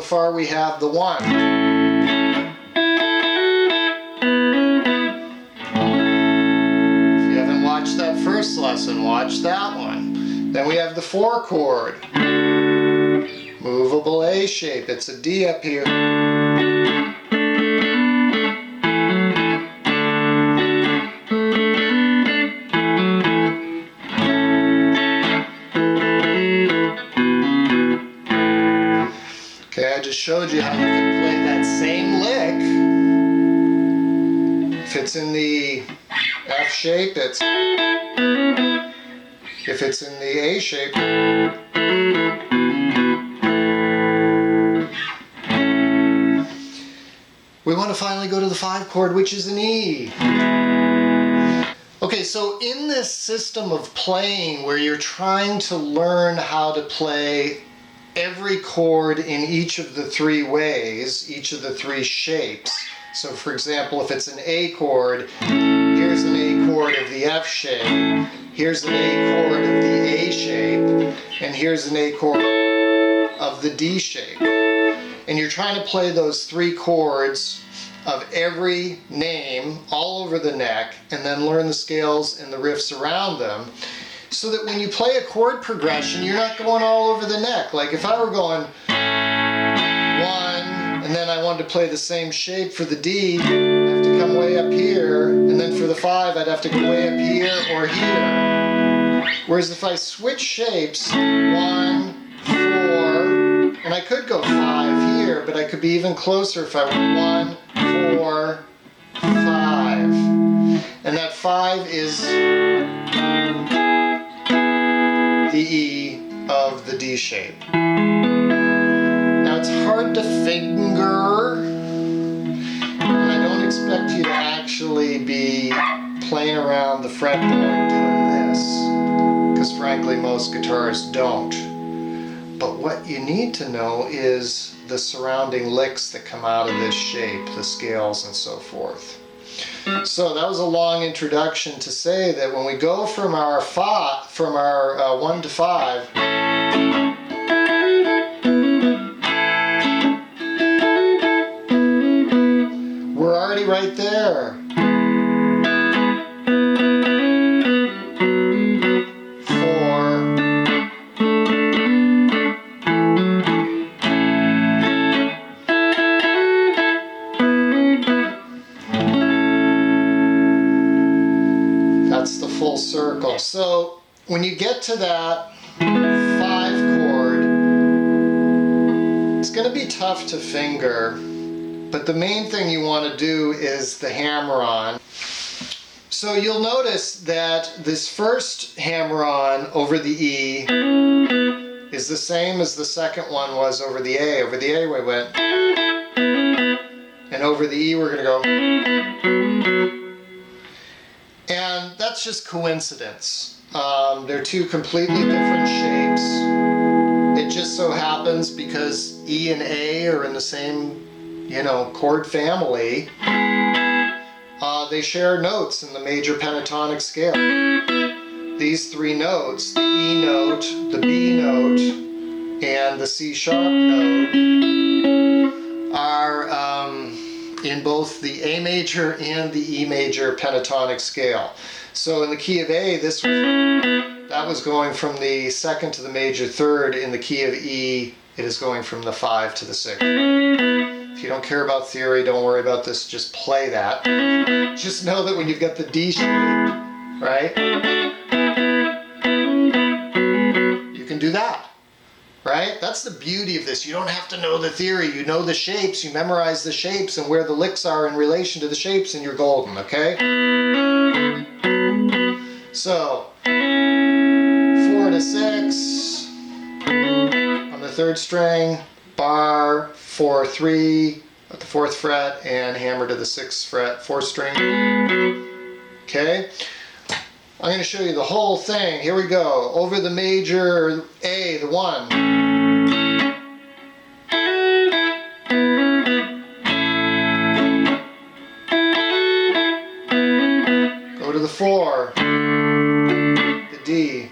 far we have the 1. If you haven't watched that first lesson, watch that one. Then we have the 4 chord. Movable A shape. It's a D up here. Okay, I just showed you how you can play that same lick. If it's in the F shape, it's. If it's in the A shape, we want to finally go to the 5 chord, which is an E. Okay, so in this system of playing where you're trying to learn how to play every chord in each of the 3 ways, each of the 3 shapes. So for example, if it's an A chord, here's an A chord of the F shape, here's an A chord of the A shape, and here's an A chord of the D shape. And you're trying to play those 3 chords of every name all over the neck, and then learn the scales and the riffs around them, so that when you play a chord progression, you're not going all over the neck. Like if I were going 1, and then I wanted to play the same shape for the D, I'd have to come way up here, and then for the 5, I'd have to go way up here or here. Whereas if I switch shapes, 1, 4, and I could go 5 here, but I could be even closer if I went 1, 4, 5. And that 5 is the E of the D shape. Now it's hard to finger, and I don't expect you to actually be playing around the fretboard doing this, because frankly most guitarists don't. But what you need to know is the surrounding licks that come out of this shape, the scales and so forth. So that was a long introduction to say that when we go from our 1 to 5, we're already right there. 4. That's the full circle. So when you get to that 5 chord, it's going to be tough to finger, but the main thing you want to do is the hammer-on. So you'll notice that this first hammer-on over the E is the same as the second one was over the A. Over the A we went, and over the E we're going to go. And that's just coincidence. They're 2 completely different shapes. It just so happens because E and A are in the same, chord family, they share notes in the major pentatonic scale. These 3 notes, the E note, the B note, and the C sharp note, are in both the A major and the E major pentatonic scale. So in the key of A, that was going from the 2nd to the major 3rd. In the key of E, it is going from the 5 to the 6th. If you don't care about theory, don't worry about this, just play that. Just know that when you've got the D shape, right, you can do that. Right? That's the beauty of this. You don't have to know the theory. You know the shapes, you memorize the shapes and where the licks are in relation to the shapes, and you're golden, okay? So, 4 to 6 on the 3rd string, bar, 4, 3 at the 4th fret, and hammer to the 6th fret, 4th string. Okay? I'm going to show you the whole thing. Here we go. Over the major A, the 1. Go to the 4. The D.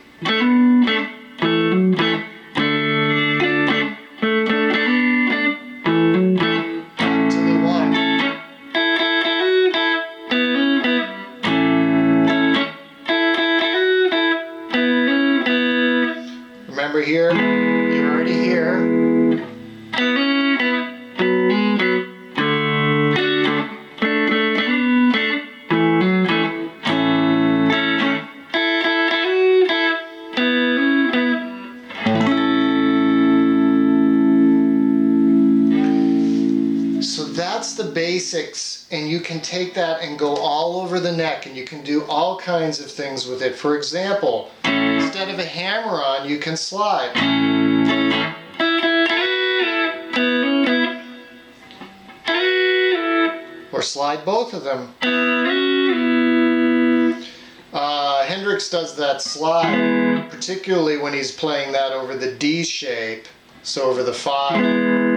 that's the basics, and you can take that and go all over the neck, and you can do all kinds of things with it. For example, instead of a hammer-on, you can slide. Or slide both of them. Hendrix does that slide, particularly when he's playing that over the D shape, so over the 5.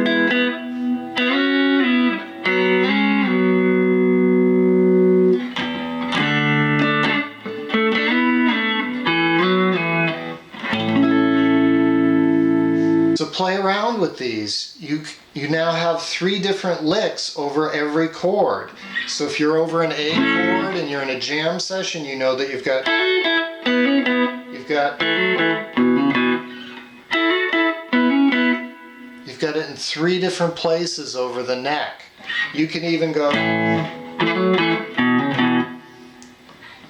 So play around with these. You now have 3 different licks over every chord. So if you're over an A chord and you're in a jam session, you know that you've got it in 3 different places over the neck. You can even go,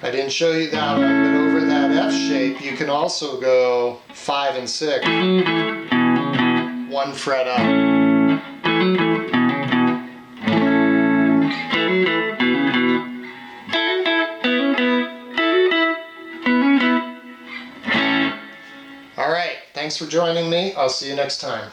I didn't show you that one, but over that F shape you can also go 5 and 6. 1 fret up. All right, thanks for joining me. I'll see you next time.